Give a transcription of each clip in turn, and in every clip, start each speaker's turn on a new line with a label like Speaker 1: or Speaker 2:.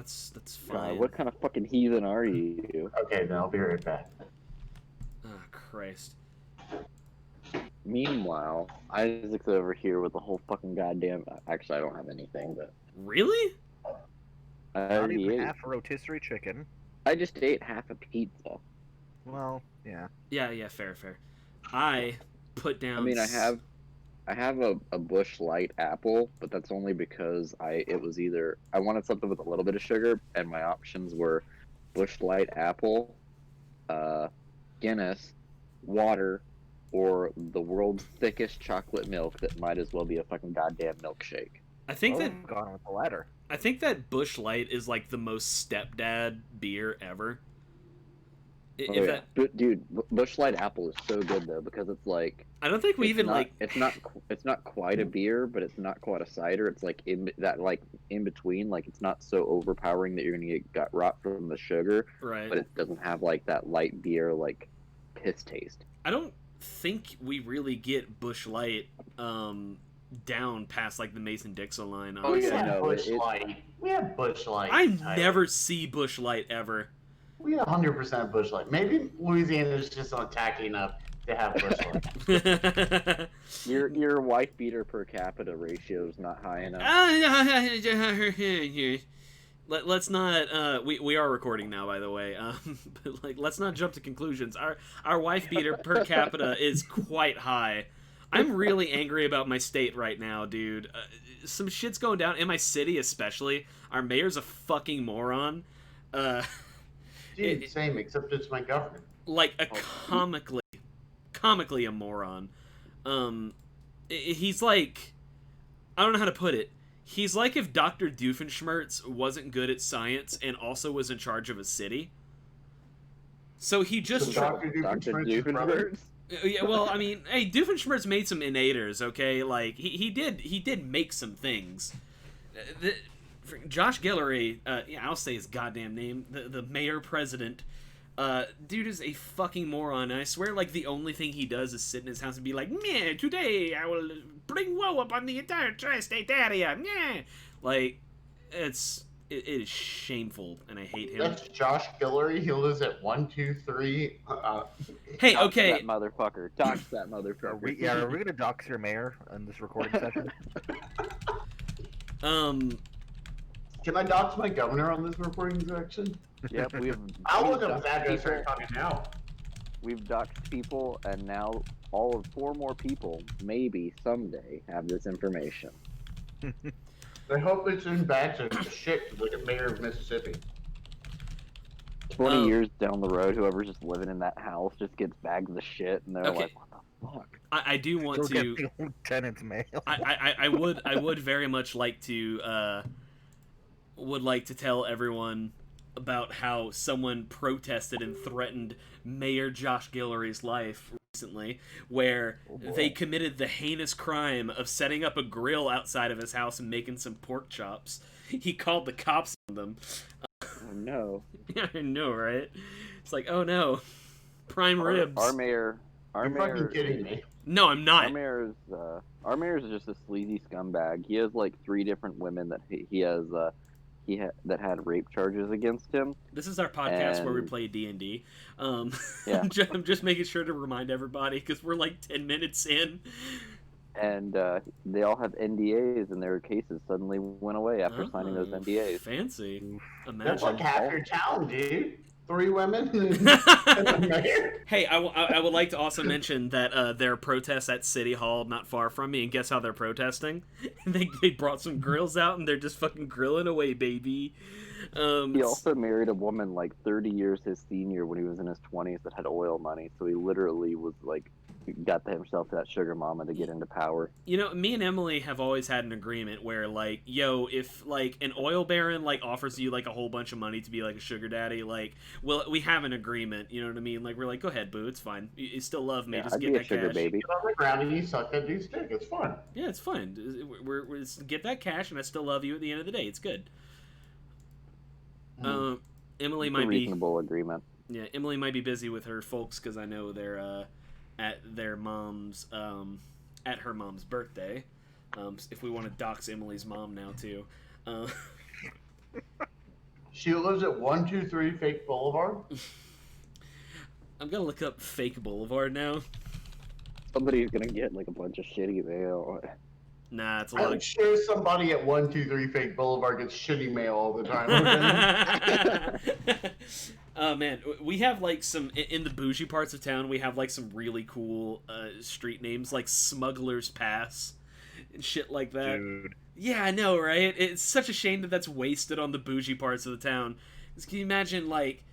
Speaker 1: that's fine.
Speaker 2: What kind of fucking heathen are you?
Speaker 3: Okay, then I'll be right back.
Speaker 1: Oh, Christ.
Speaker 2: Meanwhile, Isaac's over here with the whole fucking goddamn. Actually, I don't have anything, but
Speaker 1: Really?
Speaker 2: I
Speaker 4: Not
Speaker 2: already
Speaker 4: even
Speaker 2: ate.
Speaker 4: half a rotisserie chicken.
Speaker 2: I just ate half a pizza.
Speaker 4: Well, yeah.
Speaker 1: Yeah, fair. I put down...
Speaker 2: I mean, I have a Bush Light apple, but that's only because it was either I wanted something with a little bit of sugar, and my options were Bush Light apple, Guinness, water, or the world's thickest chocolate milk that might as well be a fucking goddamn milkshake.
Speaker 1: I think
Speaker 4: Well,
Speaker 1: that
Speaker 4: I've gone with the latter.
Speaker 1: I think that Bush Light is like the most stepdad beer ever.
Speaker 2: Oh, yeah. But, dude, Bush Light apple is so good though because it's like
Speaker 1: I don't think we even like
Speaker 2: it's not quite a beer, but it's not quite a cider. It's like in between. Like it's not so overpowering that you're gonna get gut rot from the sugar,
Speaker 1: right.
Speaker 2: But it doesn't have like that light beer like piss taste.
Speaker 1: I don't think we really get Bush Light down past like the Mason-Dixon line. Honestly.
Speaker 3: We have
Speaker 2: no,
Speaker 3: Bush Light. We have Bush Light.
Speaker 1: I
Speaker 3: Tyler.
Speaker 1: never see Bush Light ever.
Speaker 3: We have 100% Bush Light. Maybe Louisiana is just not tacky enough to have Bush Light.
Speaker 2: Your wife beater per capita ratio is not high enough.
Speaker 1: Let's not. We are recording now, by the way. But like, let's not jump to conclusions. Our wife beater per capita is quite high. I'm really angry about my state right now, dude. Some shit's going down in my city, especially. Our mayor's a fucking moron.
Speaker 3: Dude, same, except it's my governor.
Speaker 1: Like a comically a moron. He's like, I don't know how to put it. He's like if Dr. Doofenshmirtz wasn't good at science and also was in charge of a city. So he just...
Speaker 3: So Dr. Doofenshmirtz?
Speaker 1: Yeah, well, I mean, hey, Doofenshmirtz made some innators, okay? Like, he did make some things. Josh Guillory, yeah, I'll say his goddamn name, the mayor-president, dude is a fucking moron, and I swear, like, the only thing he does is sit in his house and be like, "Meh, today I will bring woe upon the entire tri-state area, meh." Like, it is shameful, and I hate him.
Speaker 3: That's Josh Guillory. He lives at 123.
Speaker 1: Hey, okay.
Speaker 2: That motherfucker. Dox that motherfucker.
Speaker 4: Are we gonna dox your mayor in this recording session?
Speaker 3: Can I dox my governor on this recording section?
Speaker 2: Yep, we have.
Speaker 3: I'll look up his address and start talking now.
Speaker 2: We've doxed people, and now all of 4 more people, maybe someday, have this information.
Speaker 3: I hope it's in bags of shit like a mayor of Mississippi.
Speaker 2: 20 years down the road, whoever's just living in that house just gets bags of shit, and they're like, "What the fuck?"
Speaker 1: I do want to.
Speaker 4: Get the tenant's mail.
Speaker 1: I would very much like to tell everyone about how someone protested and threatened Mayor Josh Guillory's life recently, where they committed the heinous crime of setting up a grill outside of his house and making some pork chops. He called the cops on them.
Speaker 2: Oh no!
Speaker 1: Yeah, I know, right? It's like, oh no, prime ribs.
Speaker 2: Our mayor.
Speaker 3: You're fucking kidding me.
Speaker 1: No, I'm not.
Speaker 2: Our mayor's just a sleazy scumbag. He has like 3 different women that that had rape charges against him.
Speaker 1: This is our podcast where we play D&D.
Speaker 2: Yeah.
Speaker 1: I'm just making sure to remind everybody because we're like 10 minutes in.
Speaker 2: And they all have NDAs, and their cases suddenly went away after signing those NDAs.
Speaker 1: Fancy. Imagine.
Speaker 3: That's like half your town, dude. 3 women and the mayor.
Speaker 1: Hey, I would like to also mention that there are protests at City Hall not far from me, and guess how they're protesting? They brought some grills out, and they're just fucking grilling away, baby.
Speaker 2: He also married a woman like 30 years his senior when he was in his 20s that had oil money, so he literally was like got himself that sugar mama to get into power.
Speaker 1: You know, me and Emily have always had an agreement where, like, yo, if, like, an oil baron, like, offers you, like, a whole bunch of money to be, like, a sugar daddy, like, well, we have an agreement, you know what I mean? Like, we're like, go ahead, boo, it's fine. You still love me, just
Speaker 2: I'd
Speaker 1: get
Speaker 2: be
Speaker 1: that
Speaker 2: a sugar
Speaker 1: cash.
Speaker 2: baby.
Speaker 3: Get on the ground and you suck that dude's dick. It's fun.
Speaker 1: Yeah, it's fine. We're just get that cash, and I still love you at the end of the day. It's good. Emily
Speaker 2: It's
Speaker 1: might
Speaker 2: a reasonable agreement.
Speaker 1: Yeah, Emily might be busy with her folks because I know they're at their mom's at her mom's birthday. If we want to dox Emily's mom now too.
Speaker 3: She lives at 123 Fake Boulevard.
Speaker 1: I'm gonna look up Fake Boulevard now.
Speaker 2: Somebody's gonna get like a bunch of shitty mail.
Speaker 1: Nah, it's a lot
Speaker 3: I'm
Speaker 1: of.
Speaker 3: sure somebody at 123 Fake Boulevard gets shitty mail all the time.
Speaker 1: Oh man, we have like some in the bougie parts of town. We have like some really cool street names like Smuggler's Pass and shit like that.
Speaker 4: Dude.
Speaker 1: Yeah, I know, right? It's such a shame that that's wasted on the bougie parts of the town. 'Cause can you imagine like,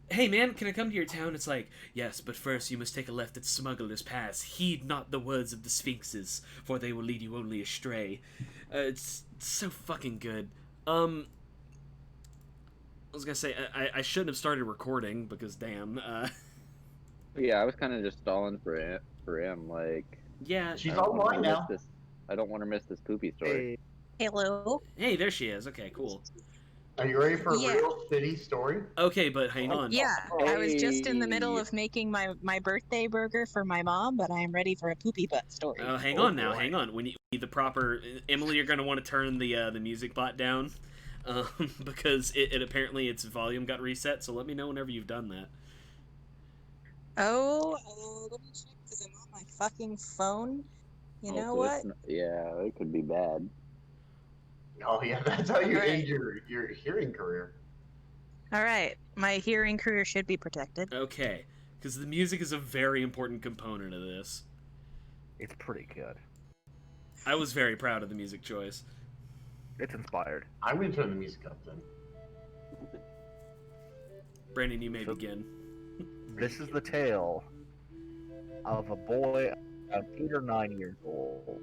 Speaker 1: hey man, can I come to your town? It's like, yes, but first you must take a left at Smuggler's Pass. Heed not the words of the sphinxes, for they will lead you only astray. It's so fucking good. I was gonna say, I shouldn't have started recording, because damn,
Speaker 2: Yeah, I was kind of just stalling for him. Like,
Speaker 1: yeah.
Speaker 3: She's
Speaker 2: I don't want
Speaker 3: online
Speaker 2: her to
Speaker 3: now.
Speaker 2: miss this. I don't want her to miss this poopy story.
Speaker 4: Hey,
Speaker 5: Hello.
Speaker 1: Hey, there she is. Okay, cool.
Speaker 3: Are you ready for a
Speaker 5: Yeah.
Speaker 3: real shitty story?
Speaker 1: Okay, but hang on.
Speaker 5: Yeah, I was just in the middle
Speaker 2: Hey.
Speaker 5: of making my birthday burger for my mom, but I am ready for a poopy butt story.
Speaker 1: Oh, hang
Speaker 3: Oh,
Speaker 1: on now,
Speaker 3: boy.
Speaker 1: hang on. We need the proper... Emily, you're going to want to turn the music bot down, because it apparently its volume got reset, so let me know whenever you've done that.
Speaker 5: Oh, let me check because I'm on my fucking phone. You know
Speaker 2: Also,
Speaker 5: what?
Speaker 2: yeah, it could be bad.
Speaker 3: Oh yeah, that's how you
Speaker 5: Alright.
Speaker 3: end your hearing career.
Speaker 5: All right, my hearing career should be protected.
Speaker 1: Okay, because the music is a very important component of this.
Speaker 4: it's pretty good.
Speaker 1: I was very proud of the music choice.
Speaker 4: It's inspired.
Speaker 3: I'm gonna turn the music up then.
Speaker 1: Brandon, you may
Speaker 4: So-
Speaker 1: begin.
Speaker 4: This is the tale of a boy about 8 or 9 years old.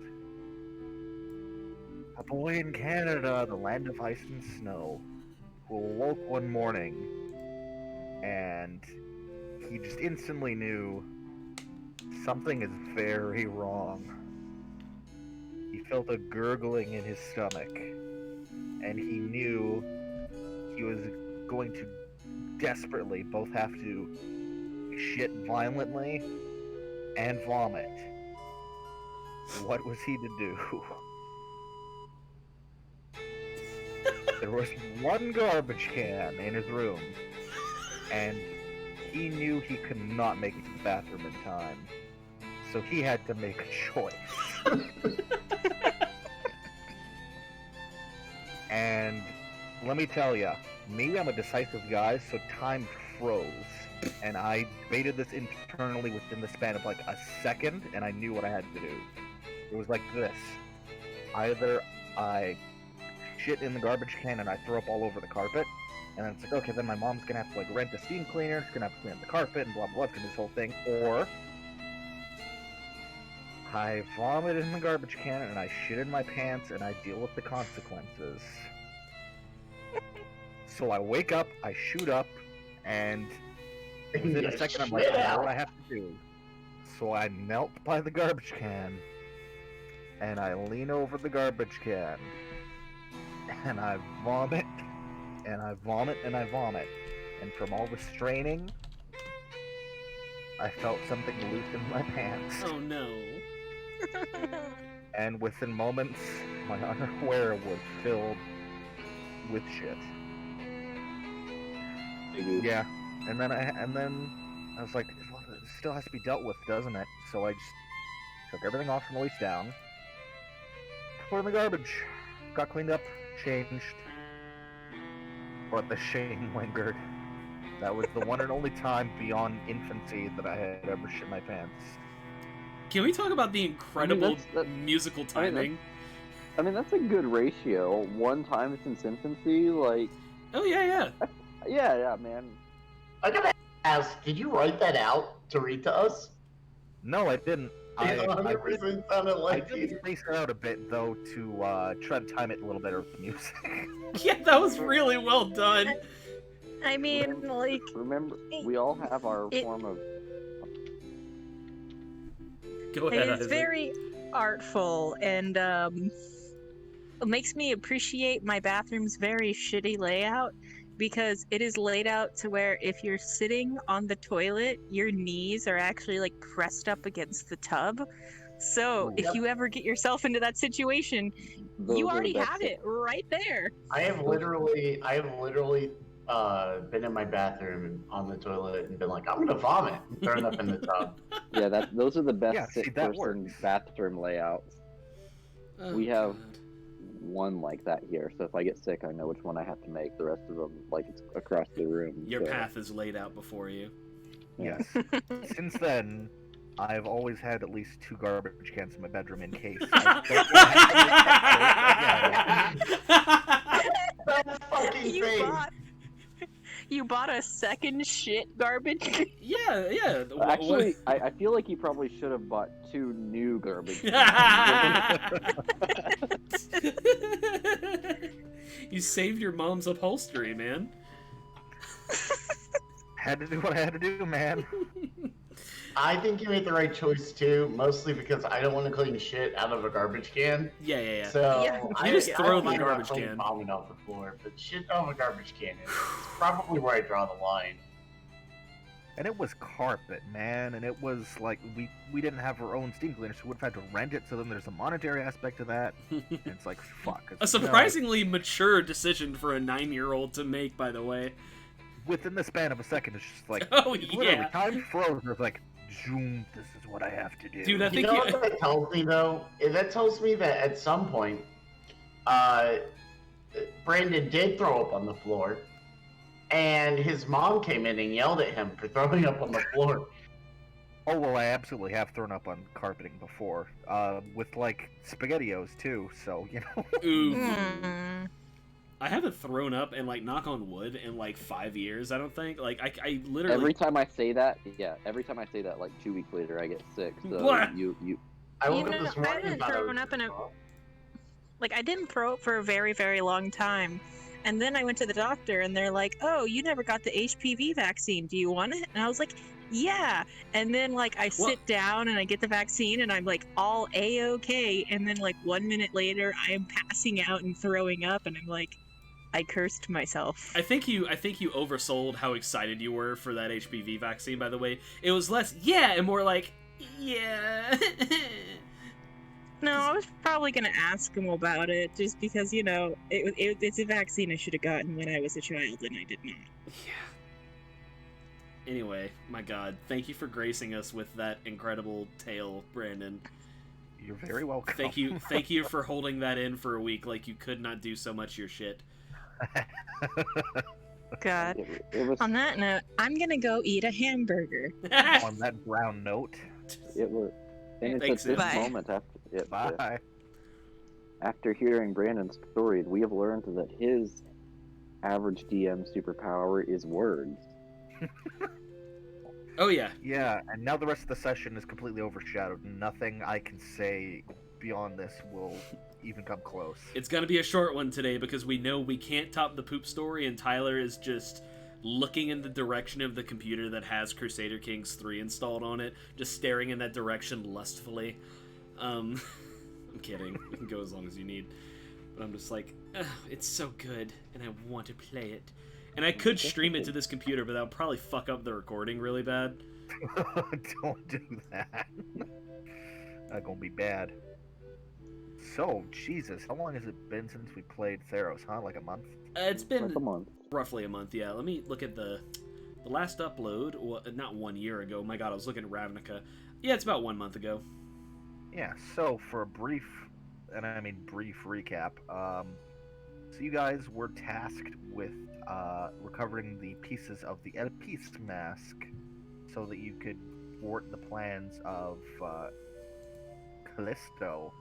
Speaker 4: A boy in Canada, the land of ice and snow, who awoke one morning and he just instantly knew something is very wrong. He felt a gurgling in his stomach, and he knew he was going to desperately both have to shit violently and vomit. What was he to do? There was one garbage can in his room, and he knew he could not make it to the bathroom in time, so he had to make a choice. And let me tell ya, me, I'm a decisive guy, so time froze. And I debated this internally within the span of like a second, and I knew what I had to do. It was like this. Either I shit in the garbage can and I throw up all over the carpet, and then it's like, okay, then my mom's gonna have to like rent a steam cleaner, she's gonna have to clean up the carpet, and blah blah blah, it's gonna be this whole thing. Or I vomit in the garbage can and I shit in my pants and I deal with the consequences. So I wake up, I shoot up, and within a second I'm like, I know what I have to do. So I knelt by the garbage can, and I lean over the garbage can, and I vomit, and I vomit, and I vomit. And from all the straining, I felt something loose in my pants.
Speaker 1: Oh no.
Speaker 4: And within moments, my underwear was filled with shit. Yeah, and then I was like, well, it still has to be dealt with, doesn't it? So I just took everything off from the waist down, put it in the garbage, got cleaned up, changed, but the shame lingered. That was the one and only time beyond infancy that I had ever shit my pants.
Speaker 1: Can we talk about the incredible
Speaker 2: that's-
Speaker 1: musical
Speaker 2: I mean,
Speaker 1: timing?
Speaker 2: I mean, that's a good ratio. One time since infancy, like,
Speaker 1: Oh yeah.
Speaker 2: yeah, man.
Speaker 3: I gotta ask, did you write that out to read to us?
Speaker 4: No, I didn't.
Speaker 3: It 100% sounded
Speaker 4: I
Speaker 3: like
Speaker 4: did
Speaker 3: you.
Speaker 4: space it out a bit though to try to time it a little better with the music.
Speaker 1: Yeah, that was really well done.
Speaker 5: I mean, like,
Speaker 2: Remember, we all have our
Speaker 5: It-
Speaker 2: form of.
Speaker 1: Go ahead,
Speaker 5: it's
Speaker 1: Isaac.
Speaker 5: very artful and it makes me appreciate my bathroom's very shitty layout because it is laid out to where if you're sitting on the toilet, your knees are actually like pressed up against the tub. So
Speaker 4: Ooh.
Speaker 5: if you ever get yourself into that situation,
Speaker 2: Those
Speaker 5: you
Speaker 2: are the
Speaker 5: already
Speaker 2: best
Speaker 5: have
Speaker 2: things.
Speaker 5: it right there.
Speaker 3: I have literally been in my bathroom and on the toilet and been like, I'm gonna vomit and thrown up in the tub.
Speaker 2: Yeah, those are the best
Speaker 4: Yeah, see,
Speaker 2: sick
Speaker 4: that
Speaker 2: person
Speaker 4: works.
Speaker 2: bathroom layouts.
Speaker 1: Oh,
Speaker 2: We have
Speaker 1: God.
Speaker 2: one like that here, so if I get sick, I know which one I have to make. The rest of them, like, it's across the room.
Speaker 1: Your
Speaker 2: so,
Speaker 1: path is laid out before you.
Speaker 2: yeah.
Speaker 4: Yes. Since then, I've always had at least 2 garbage cans in my bedroom in case.
Speaker 3: That's fucking
Speaker 5: you
Speaker 3: fake.
Speaker 5: bought a second shit garbage.
Speaker 1: yeah.
Speaker 2: Actually, I feel like you probably should have bought 2 new garbage cans.
Speaker 1: You saved your mom's upholstery, man.
Speaker 4: Had to do what I had to do, man.
Speaker 3: I think you made the right choice too, mostly because I don't want to clean shit out of a garbage can.
Speaker 1: Yeah.
Speaker 3: So
Speaker 5: Yeah.
Speaker 1: You just throw the
Speaker 3: don't mind about
Speaker 1: garbage
Speaker 3: cleaning
Speaker 1: can.
Speaker 3: vomit off the floor, but shit out of a garbage can is probably where I draw the line.
Speaker 4: And it was carpet, man, and it was like we didn't have our own steam cleaner, so we would have had to rent it. So then there's a monetary aspect to that, and it's like fuck.
Speaker 1: A surprisingly mature decision for a 9-year-old to make, by the way.
Speaker 4: Within the span of a second, it's just like
Speaker 1: Oh,
Speaker 4: literally
Speaker 1: yeah.
Speaker 4: time froze. It's like, zoom. This is what I have to do.
Speaker 1: Dude, I
Speaker 3: You
Speaker 1: think
Speaker 3: know what that tells me though? That tells me that at some point, Brandon did throw up on the floor, and his mom came in and yelled at him for throwing up on the floor.
Speaker 4: Oh well, I absolutely have thrown up on carpeting before, with like SpaghettiOs too. So you know.
Speaker 1: Ooh.
Speaker 5: Mm.
Speaker 1: I haven't thrown up in, like, knock on wood, in, like, 5 years, I don't think. Like, I literally...
Speaker 2: Every time I say that, like 2 weeks later, I get sick. So
Speaker 1: What?
Speaker 2: you
Speaker 3: I
Speaker 5: You
Speaker 3: woke
Speaker 5: know,
Speaker 3: up this
Speaker 5: I
Speaker 3: morning
Speaker 5: haven't
Speaker 3: and thought I
Speaker 5: thrown
Speaker 3: was
Speaker 5: up in a-
Speaker 3: gonna fall.
Speaker 5: Like, I didn't throw up for a very, very long time. And then I went to the doctor and they're like, oh, you never got the HPV vaccine. Do you want it? And I was like, yeah. And then, like, I sit down and I get the vaccine and I'm, like, all A-okay. And then, like, 1 minute later, I am passing out and throwing up. And I'm like, I cursed myself.
Speaker 1: I think you oversold how excited you were for that HPV vaccine, by the way. It was less, yeah, and more like, yeah.
Speaker 5: No, I was probably going to ask him about it just because, you know, it's a vaccine I should have gotten when I was a child and I did not.
Speaker 1: Yeah. Anyway, my God, thank you for gracing us with that incredible tale, Brandon.
Speaker 4: You're very welcome.
Speaker 1: Thank you for holding that in for a week like you could not do so much your shit.
Speaker 5: God.
Speaker 2: it was
Speaker 5: On that note, I'm going to go eat a hamburger.
Speaker 4: On that brown note,
Speaker 2: it was, and it's
Speaker 1: Thanks,
Speaker 2: at this
Speaker 5: Bye.
Speaker 2: moment
Speaker 4: bye.
Speaker 2: after hearing Brandon's story, we have learned that his average DM superpower is words.
Speaker 1: Oh yeah.
Speaker 4: Yeah, and now the rest of the session is completely overshadowed. Nothing I can say beyond this will even come close.
Speaker 1: It's gonna be a short one today because we know we can't top the poop story, and Tyler is just looking in the direction of the computer that has Crusader Kings 3 installed on it, just staring in that direction lustfully. I'm kidding. You can go as long as you need. But I'm just like, ugh, it's so good, and I want to play it. And I could stream it to this computer, but that would probably fuck up the recording really bad.
Speaker 4: Don't do that. That's gonna be bad. So, Jesus, how long has it been since we played Theros, huh? Like a month?
Speaker 1: It's been
Speaker 2: Like a month.
Speaker 1: roughly a month, yeah. Let me look at the last upload. Well, not 1 year ago. My God, I was looking at Ravnica. Yeah, it's about 1 month ago.
Speaker 4: Yeah, so for a brief, and I mean brief recap, so you guys were tasked with recovering the pieces of the Oedipus mask so that you could thwart the plans of Callisto,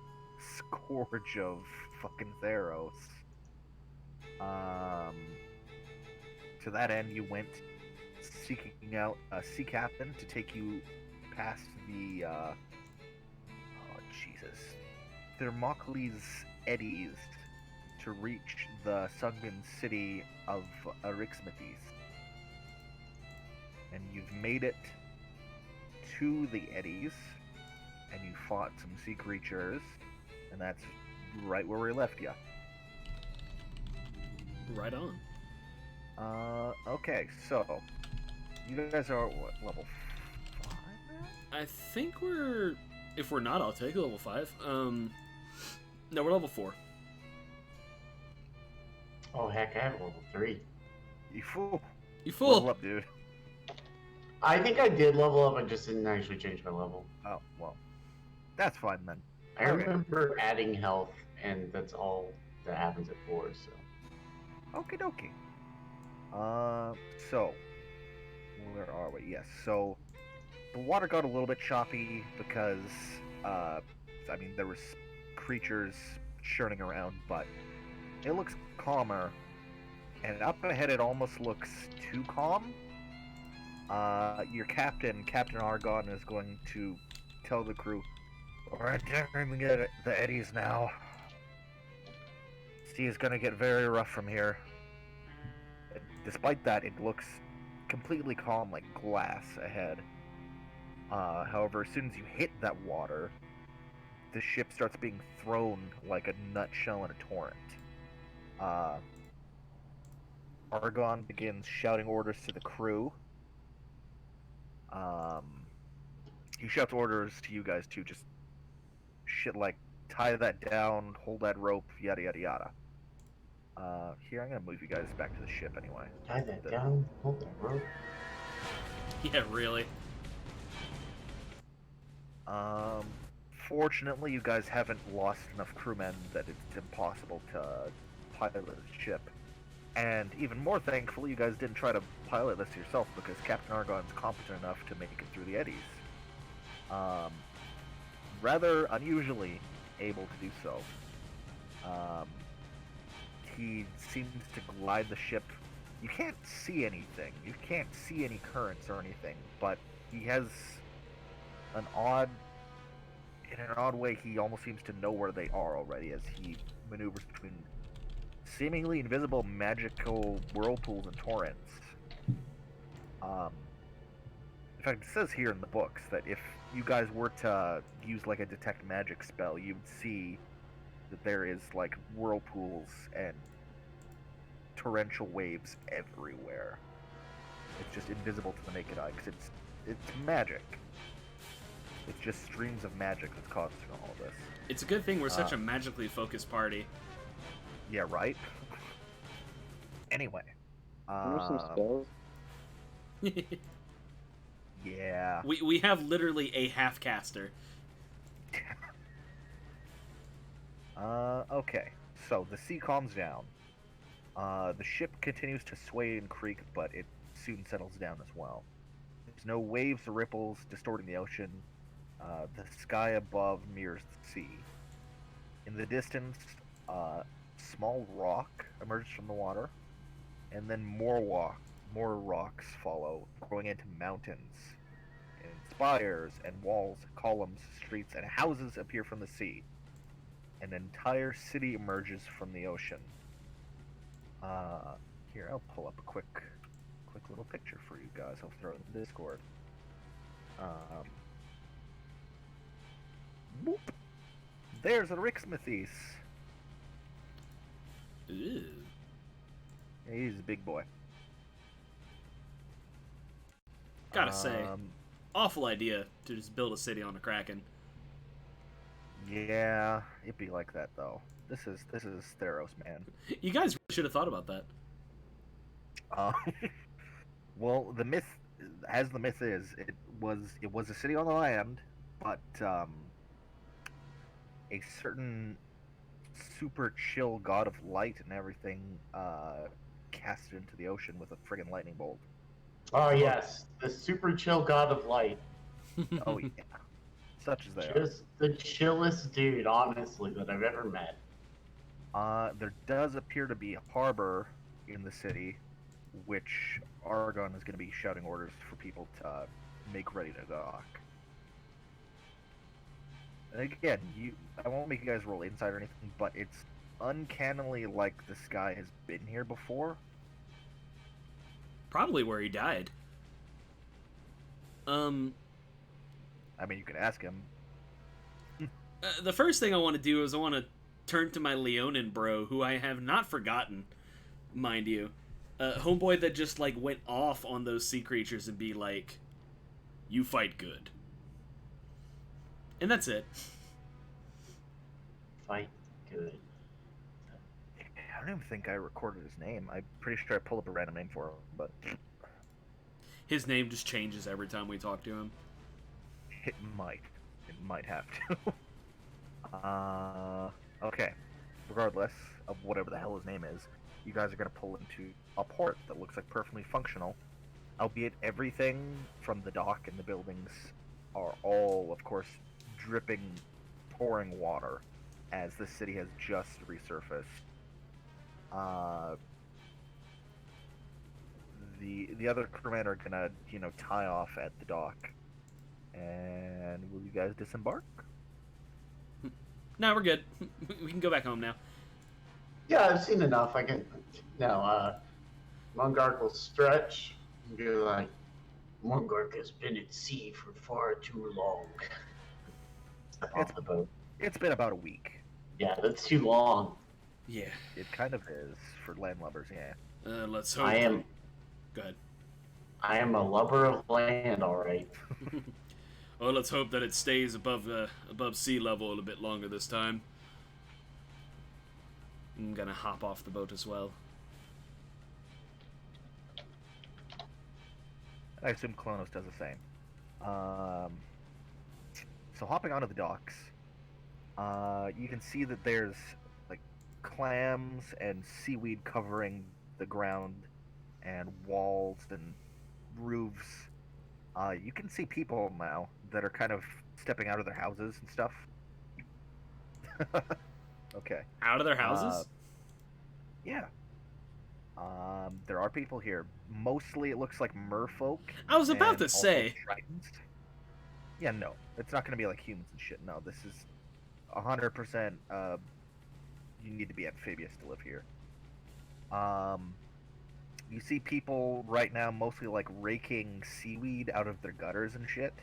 Speaker 4: Scourge of fucking Theros. To that end, you went seeking out a sea captain to take you past the Thermocles eddies to reach the sunken city of Eryximethys. And you've made it to the eddies, and you fought some sea creatures, and that's right where we left you.
Speaker 1: Right on.
Speaker 4: Okay, so you guys are what, level 5 now?
Speaker 1: I think we're If we're not, I'll take a level 5. No, we're level 4.
Speaker 3: Oh heck, I have level 3.
Speaker 4: You fool.
Speaker 1: You fool!
Speaker 4: Level up, dude.
Speaker 3: I think I did level up. I just didn't actually change my level.
Speaker 4: Oh, well. That's fine then.
Speaker 3: I
Speaker 4: Okay.
Speaker 3: remember adding health, and that's all that happens at 4. So
Speaker 4: Okie dokie. So, where are we? Yes, so the water got a little bit choppy because, I mean, there was creatures churning around, but it looks calmer, and up ahead it almost looks too calm. Your captain, Captain Argon, is going to tell the crew, we're entering the eddies now. Sea is gonna get very rough from here. Despite that, it looks completely calm like glass ahead. However, as soon as you hit that water, the ship starts being thrown like a nutshell in a torrent. Argon begins shouting orders to the crew. He shouts orders to you guys too, just shit like tie that down, hold that rope, yada yada yada. Here, I'm gonna move you guys back to the ship anyway.
Speaker 3: tie that down, hold that rope.
Speaker 1: Yeah, really.
Speaker 4: Fortunately, you guys haven't lost enough crewmen that it's impossible to pilot the ship. And even more thankfully, you guys didn't try to pilot this yourself because Captain Argon's competent enough to make it through the eddies. Rather unusually able to do so. He seems to glide the ship. You can't see anything. You can't see any currents or anything, but he has in an odd way, he almost seems to know where they are already as he maneuvers between seemingly invisible magical whirlpools and torrents. In fact, it says here in the books that if you guys were to use like a detect magic spell, you'd see that there is like whirlpools and torrential waves everywhere. It's just invisible to the naked eye because it's magic. It's just streams of magic that's causing all of this.
Speaker 1: It's a good thing we're such a magically focused party.
Speaker 4: Yeah, right? Anyway.
Speaker 2: There's some spells.
Speaker 4: Yeah.
Speaker 1: We have literally a half caster.
Speaker 4: Okay. So, the sea calms down. The ship continues to sway and creak, but it soon settles down as well. There's no waves or ripples distorting the ocean. The sky above mirrors the sea. In the distance, small rock emerges from the water, and then more rocks follow, growing into mountains. And spires and walls, columns, streets, and houses appear from the sea. An entire city emerges from the ocean. Here, I'll pull up a quick little picture for you guys. I'll throw it in the Discord. Boop. There's a Ricksmithies.
Speaker 1: Ew.
Speaker 4: He's a big boy.
Speaker 1: Gotta say, awful idea to just build a city on a kraken.
Speaker 4: Yeah, it'd be like that though. This is Theros, man.
Speaker 1: You guys should have thought about that.
Speaker 4: Well, the myth is, it was a city on the land, but a certain super chill god of light and everything cast it into the ocean with a friggin' lightning bolt.
Speaker 3: Oh yes, the super chill god of light.
Speaker 4: Oh yeah, such as they are.
Speaker 3: Just the chillest dude, honestly, that I've ever met.
Speaker 4: There does appear to be a harbor in the city, which Argon is going to be shouting orders for people to make ready to dock. And again, I won't make you guys roll insight or anything, but it's uncannily like this guy has been here before.
Speaker 1: Probably where he died.
Speaker 4: I mean, you can ask him.
Speaker 1: The first thing I want to do is I want to turn to my Leonin bro, who I have not forgotten, mind you. Homeboy that just, like, went off on those sea creatures and be like, you fight good. And that's it.
Speaker 3: Fight good.
Speaker 4: I don't even think I recorded his name. I'm pretty sure I pulled up a random name for him, but
Speaker 1: His name just changes every time we talk to him.
Speaker 4: it might. It might have to. Okay. Regardless of whatever the hell his name is, you guys are going to pull into a port that looks like perfectly functional, albeit everything from the dock and the buildings are all, of course, dripping, pouring water as the city has just resurfaced. The other crewmen are gonna, tie off at the dock. And will you guys disembark?
Speaker 1: No, we're good. We can go back home now.
Speaker 3: Yeah, I've seen enough. I can. No, Mungark will stretch and be like, Mungark has been at sea for far too long. Step off the boat.
Speaker 4: It's been about a week.
Speaker 3: Yeah, that's too long.
Speaker 1: Yeah.
Speaker 4: It kind of is for landlubbers, yeah.
Speaker 1: Let's hope.
Speaker 3: I am.
Speaker 1: Go ahead.
Speaker 3: I am a lover of land, all right.
Speaker 1: Well, let's hope that it stays above sea level a little bit longer this time. I'm gonna hop off the boat as well.
Speaker 4: I assume Klonos does the same. So hopping onto the docks, you can see that there's like clams and seaweed covering the ground and walls and roofs. You can see people now that are kind of stepping out of their houses and stuff. Okay.
Speaker 1: Out of their houses?
Speaker 4: Yeah. There are people here. Mostly it looks like merfolk.
Speaker 1: I was about
Speaker 4: and
Speaker 1: to
Speaker 4: also
Speaker 1: say.
Speaker 4: Tritons. Yeah, no. It's not going to be like humans and shit. No, this is 100%, you need to be amphibious to live here. You see people right now mostly like raking seaweed out of their gutters and shit.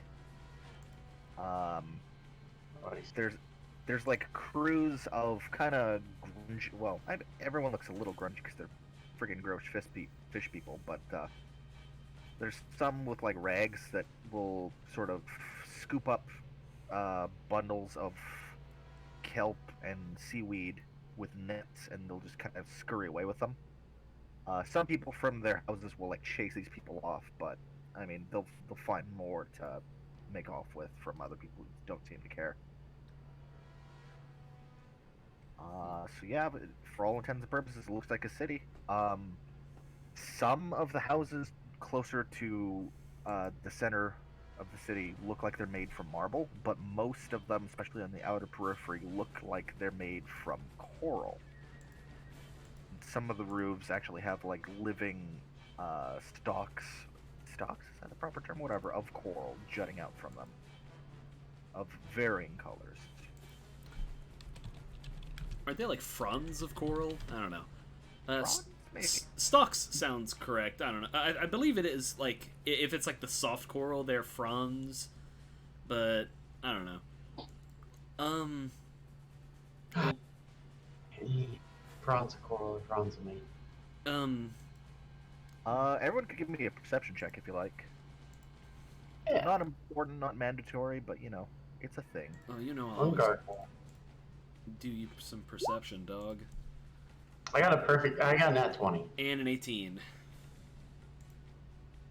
Speaker 4: There's like crews of kind of grunge. Well, everyone looks a little grungy because they're friggin' gross fish people, but there's some with like rags that will sort of scoop up bundles of kelp and seaweed with nets, and they'll just kind of scurry away with them. Some people from their houses will like chase these people off, but I mean they'll find more to make off with from other people who don't seem to care. So yeah, but for all intents and purposes, it looks like a city. Some of the houses closer to the center of the city look like they're made from marble, but most of them, especially on the outer periphery, look like they're made from coral. Some of the roofs actually have like living stalks, is that the proper term? Whatever, of coral jutting out from them, of varying colors.
Speaker 1: Aren't they like fronds of coral? I don't know.
Speaker 4: Fronds? Maybe.
Speaker 1: Stalks sounds correct. I don't know. I believe it is like, if it's like the soft coral, they're fronds. But I don't know.
Speaker 3: Any prawns of coral or prawns of meat?
Speaker 4: Everyone could give me a perception check if you like.
Speaker 3: Yeah.
Speaker 4: Not important, not mandatory, but you know, it's a thing.
Speaker 1: Oh, you know, I'll always
Speaker 3: Mungark.
Speaker 1: do you some perception, dog.
Speaker 3: I got a nat 20.
Speaker 1: And an 18.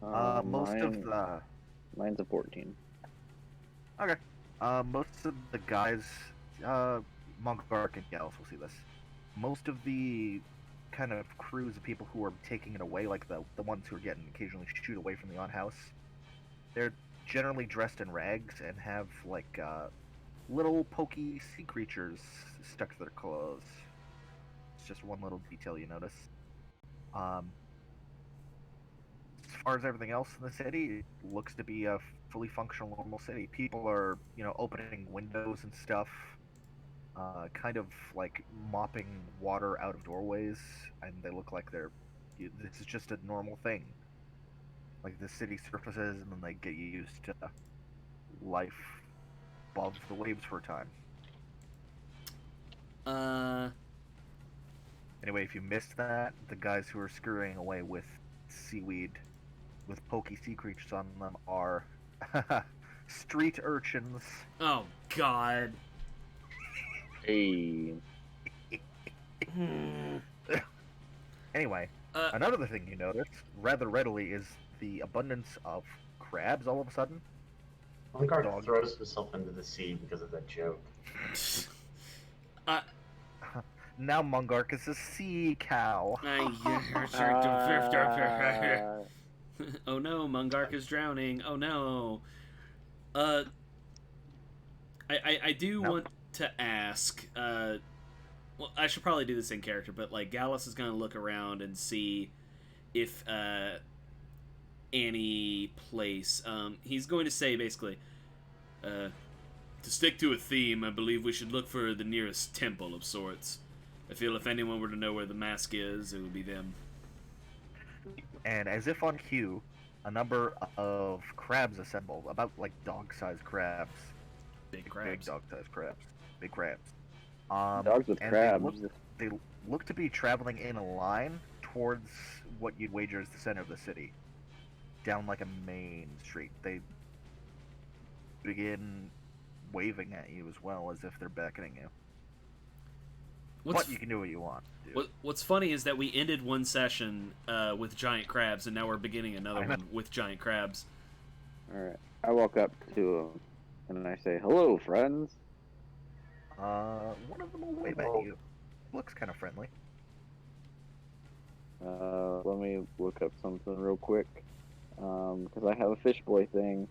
Speaker 2: Mine's a 14.
Speaker 4: Okay. Most of the guys, Mungark and Gals will see this. Most of the kind of crews of people who are taking it away, like the ones who are getting occasionally shoot away from the on house, they're generally dressed in rags and have like little pokey sea creatures stuck to their clothes. It's just one little detail you notice. As far as everything else in the city, it looks to be a fully functional normal city. People are, opening windows and stuff, kind of like mopping water out of doorways, and they look like this is just a normal thing. Like the city surfaces and then they get used to life above the waves for a time. Anyway, if you missed that, the guys who are scurrying away with seaweed, with pokey sea creatures on them, are street urchins.
Speaker 1: Oh God.
Speaker 2: Hey,
Speaker 4: Anyway,
Speaker 1: Uh,
Speaker 4: another thing you notice rather readily is the abundance of crabs all of a sudden.
Speaker 3: Lingard
Speaker 4: Dog.
Speaker 3: throws himself into the sea because of that joke.
Speaker 1: uh,
Speaker 4: Now Mungark is a sea cow.
Speaker 1: Oh no, Mungark is drowning. Oh no. Uh, I do
Speaker 4: No.
Speaker 1: want to ask. Well, I should probably do this in character, but like Gallus is gonna look around and see if any place. He's going to say basically, to stick to a theme, I believe we should look for the nearest temple of sorts. I feel if anyone were to know where the mask is, it would be them.
Speaker 4: And as if on cue, a number of crabs assemble, about like dog-sized crabs.
Speaker 1: Big crabs.
Speaker 4: Big dog-sized crabs. Big crabs.
Speaker 2: dogs with
Speaker 4: and
Speaker 2: crabs.
Speaker 4: They look to be traveling in a line towards what you'd wager is the center of the city. Down like a main street. They begin waving at you as well as if they're beckoning you. But you can do what you want. Dude.
Speaker 1: What's funny is that we ended one session with giant crabs, and now we're beginning another one with giant crabs.
Speaker 2: Alright. I walk up to him and I say, "Hello, friends."
Speaker 4: One of them will wave at you. Looks kind of friendly.
Speaker 2: Let me look up something real quick. Because I have a fish boy thing.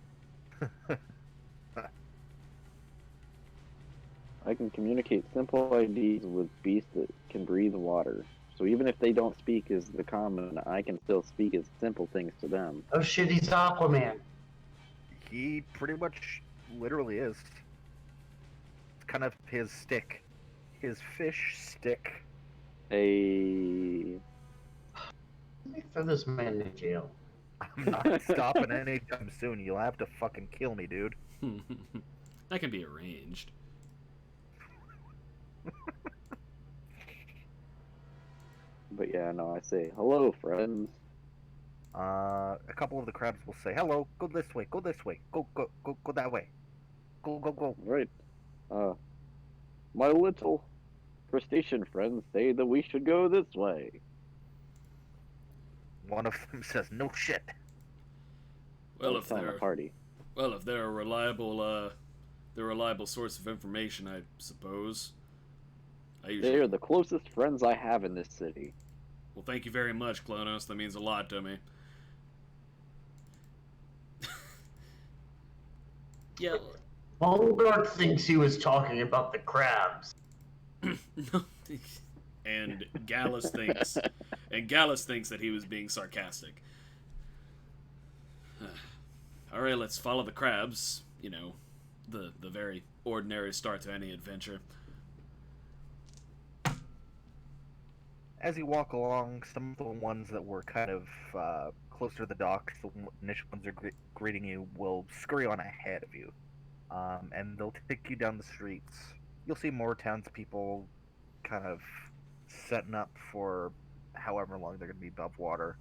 Speaker 2: I can communicate simple ideas with beasts that can breathe water. So even if they don't speak as the common, I can still speak as simple things to them.
Speaker 3: Oh shit, he's Aquaman.
Speaker 4: He pretty much literally is. It's kind of his stick. His fish stick.
Speaker 2: Hey.
Speaker 3: Let me throw this man in jail.
Speaker 4: I'm not stopping anytime soon. You'll have to fucking kill me, dude.
Speaker 1: That can be arranged.
Speaker 2: But yeah, no, I say, "Hello, friends."
Speaker 4: A couple of the crabs will say, "Hello, go this way, go this way, go that way, go."
Speaker 2: Right. My little crustacean friends say that we should go this way.
Speaker 4: One of them says, "No shit."
Speaker 1: Well,
Speaker 2: Don't tell the party.
Speaker 1: if they're a reliable source of information, I suppose.
Speaker 2: They are the closest friends I have in this city.
Speaker 1: Well, thank you very much, Klonos. That means a lot to me. Yeah.
Speaker 3: Bulgard thinks he was talking about the crabs.
Speaker 1: No. And Gallus thinks that he was being sarcastic. All right, let's follow the crabs. You know, the very ordinary start to any adventure.
Speaker 4: As you walk along, some of the ones that were kind of closer to the docks, the initial ones are greeting you, will scurry on ahead of you. And they'll take you down the streets. You'll see more townspeople kind of setting up for however long they're going to be above water.